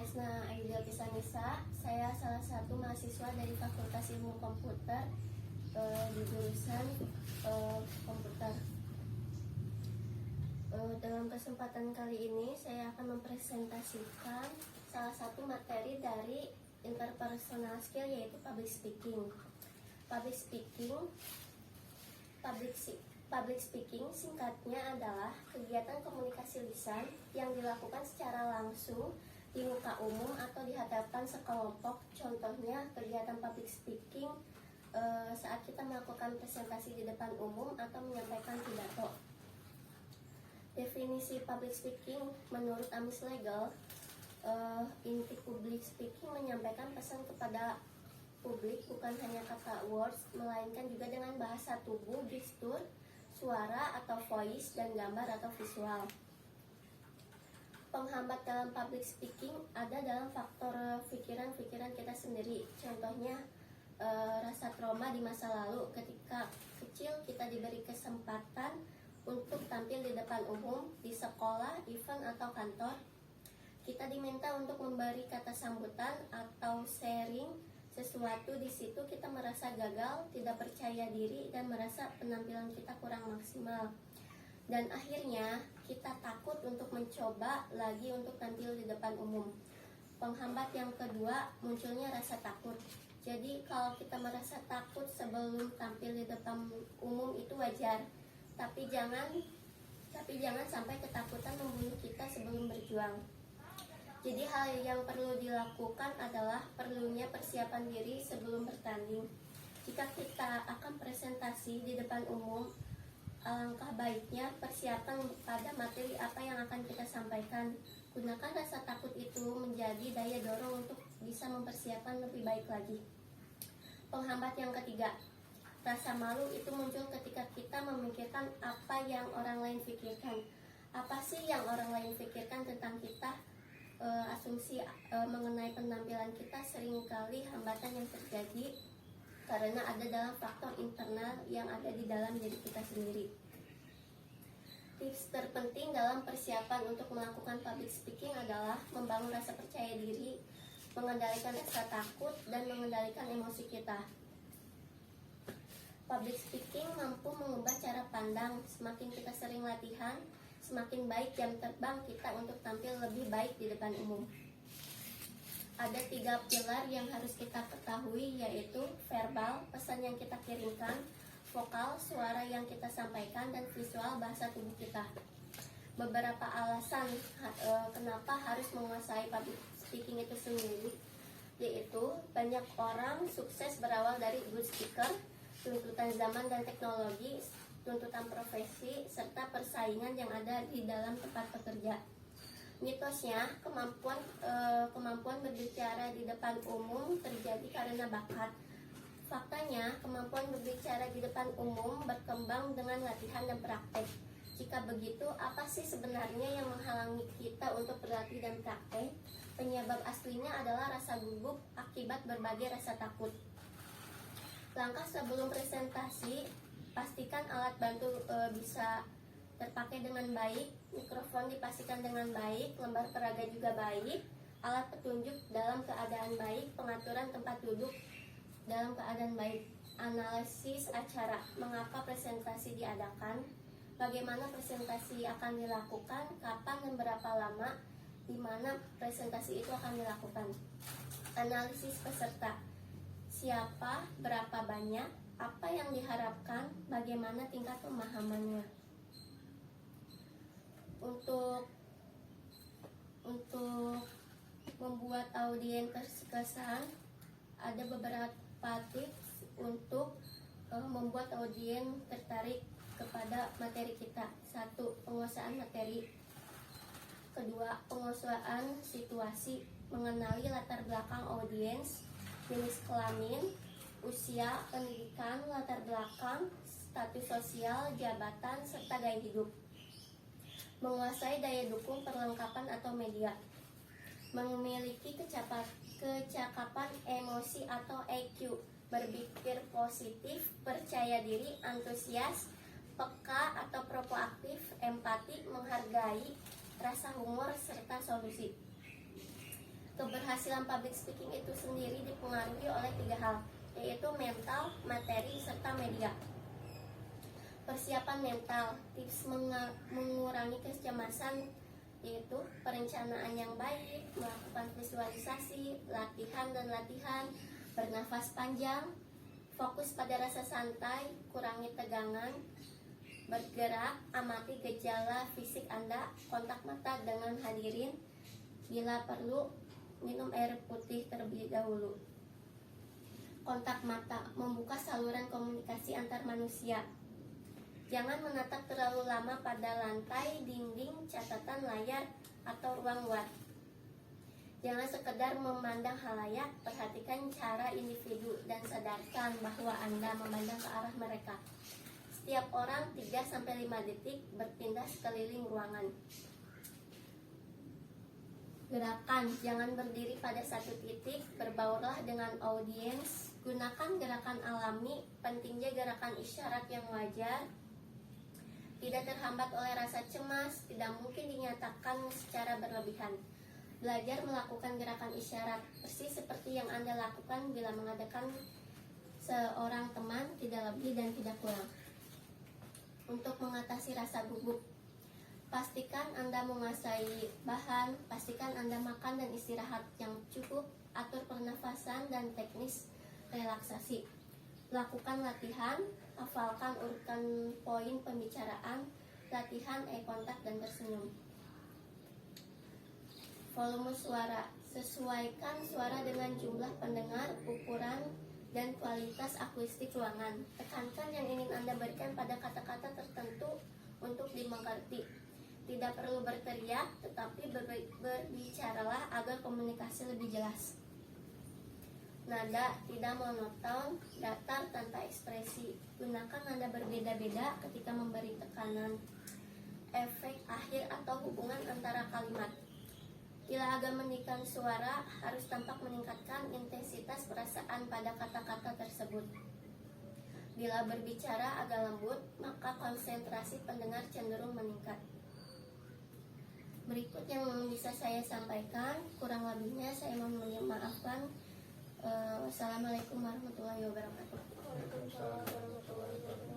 Tresna Aida Pisanisa. Saya salah satu mahasiswa dari Fakultas Ilmu Komputer di jurusan komputer. Dalam kesempatan kali ini saya akan mempresentasikan salah satu materi dari interpersonal skill, yaitu public speaking. Public speaking singkatnya adalah kegiatan komunikasi lisan yang dilakukan secara langsung di muka umum atau di hadapan sekelompok. Contohnya kegiatan public speaking saat kita melakukan presentasi di depan umum atau menyampaikan pidato. Definisi public speaking menurut Amis Legal, inti public speaking menyampaikan pesan kepada publik bukan hanya kata words, melainkan juga dengan bahasa tubuh, gestur, suara atau voice, dan gambar atau visual. Penghambat dalam public speaking ada dalam faktor pikiran-pikiran kita sendiri. Contohnya rasa trauma di masa lalu. Ketika kecil kita diberi kesempatan untuk tampil di depan umum, di sekolah, event, atau kantor. Kita diminta untuk memberi kata sambutan atau sharing sesuatu. Di situ kita merasa gagal, tidak percaya diri, dan merasa penampilan kita kurang maksimal. Dan akhirnya kita takut untuk mencoba lagi untuk tampil di depan umum. Penghambat yang kedua, munculnya rasa takut. Jadi kalau kita merasa takut sebelum tampil di depan umum itu wajar. Tapi jangan sampai ketakutan membunuh kita sebelum berjuang. Jadi hal yang perlu dilakukan adalah perlunya persiapan diri sebelum bertanding. Jika kita akan presentasi di depan umum, alangkah baiknya persiapan pada materi apa yang akan kita sampaikan. Gunakan rasa takut itu menjadi daya dorong untuk bisa mempersiapkan lebih baik lagi. Penghambat yang ketiga, rasa malu itu muncul ketika kita memikirkan apa yang orang lain pikirkan. Apa sih yang orang lain pikirkan tentang kita? Asumsi mengenai penampilan kita seringkali hambatan yang terjadi karena ada dalam faktor internal yang ada di dalam diri kita sendiri. Tips terpenting dalam persiapan untuk melakukan public speaking adalah membangun rasa percaya diri, mengendalikan rasa takut, dan mengendalikan emosi kita. Public speaking mampu mengubah cara pandang. Semakin kita sering latihan, semakin baik jam terbang kita untuk tampil lebih baik di depan umum. Ada 3 pilar yang harus kita ketahui, yaitu verbal, pesan yang kita kirimkan, vokal, suara yang kita sampaikan, dan visual, bahasa tubuh kita. Beberapa alasan kenapa harus menguasai public speaking itu sendiri, yaitu banyak orang sukses berawal dari good speaker, tuntutan zaman dan teknologi, tuntutan profesi, serta persaingan yang ada di dalam tempat bekerja. Mitosnya, kemampuan berbicara di depan umum terjadi karena bakat. Faktanya, kemampuan berbicara di depan umum berkembang dengan latihan dan praktek. Jika begitu, apa sih sebenarnya yang menghalangi kita untuk berlatih dan praktek? Penyebab aslinya adalah rasa gugup akibat berbagai rasa takut. Langkah sebelum presentasi, pastikan alat bantu bisa terpakai dengan baik, mikrofon dipastikan dengan baik, lembar peraga juga baik, alat petunjuk dalam keadaan baik, pengaturan tempat duduk dalam keadaan baik. Analisis acara, mengapa presentasi diadakan, bagaimana presentasi akan dilakukan, kapan dan berapa lama, di mana presentasi itu akan dilakukan. Analisis peserta, siapa, berapa banyak, apa yang diharapkan, bagaimana tingkat pemahamannya. Untuk membuat audiens terkesan, ada beberapa tips untuk membuat audiens tertarik kepada materi kita. 1. Penguasaan materi. 2. Penguasaan situasi, mengenali latar belakang audiens, jenis kelamin, usia, pendidikan, latar belakang, status sosial, jabatan, serta gaya hidup. Menguasai daya dukung perlengkapan atau media. Memiliki kecakapan emosi atau EQ, berpikir positif, percaya diri, antusias, peka atau proaktif, empati, menghargai, rasa humor, serta solusi. Keberhasilan public speaking itu sendiri dipengaruhi oleh 3 hal, yaitu mental, materi, serta media. Persiapan mental, tips mengurangi kecemasan, yaitu perencanaan yang baik, melakukan visualisasi, latihan, bernafas panjang, fokus pada rasa santai, kurangi tegangan, bergerak, amati gejala fisik Anda, kontak mata dengan hadirin, bila perlu minum air putih terlebih dahulu. Kontak mata, membuka saluran komunikasi antar manusia. Jangan menatap terlalu lama pada lantai, dinding, catatan, layar, atau ruang luar. Jangan sekedar memandang halayak, perhatikan cara individu dan sadarkan bahwa Anda memandang ke arah mereka. Setiap orang 3-5 detik berpindah sekeliling ruangan. Gerakan, jangan berdiri pada satu titik, berbaurlah dengan audiens. Gunakan gerakan alami, pentingnya gerakan isyarat yang wajar. Tidak terhambat oleh rasa cemas, tidak mungkin dinyatakan secara berlebihan. Belajar melakukan gerakan isyarat, persis seperti yang Anda lakukan bila mengadakan seorang teman, tidak lebih dan tidak kurang. Untuk mengatasi rasa gugup, pastikan Anda menguasai bahan, pastikan Anda makan dan istirahat yang cukup, atur pernafasan dan teknis relaksasi. Lakukan latihan, hafalkan urutan poin pembicaraan, latihan eye contact dan tersenyum. Volume suara, sesuaikan suara dengan jumlah pendengar, ukuran, dan kualitas akustik ruangan. Tekankan yang ingin Anda berikan pada kata-kata tertentu untuk dimengerti. Tidak perlu berteriak, tetapi berbicaralah agar komunikasi lebih jelas. Nada tidak monoton, datar tanpa ekspresi. Gunakan nada berbeda-beda ketika memberi tekanan, efek akhir atau hubungan antara kalimat. Bila agak meninggikan suara, harus tampak meningkatkan intensitas perasaan pada kata-kata tersebut. Bila berbicara agak lembut, maka konsentrasi pendengar cenderung meningkat. Berikut yang bisa saya sampaikan, kurang lebihnya saya mohon maafkan. Wassalamualaikum warahmatullahi wabarakatuh. Waalaikumsalam warahmatullahi wabarakatuh.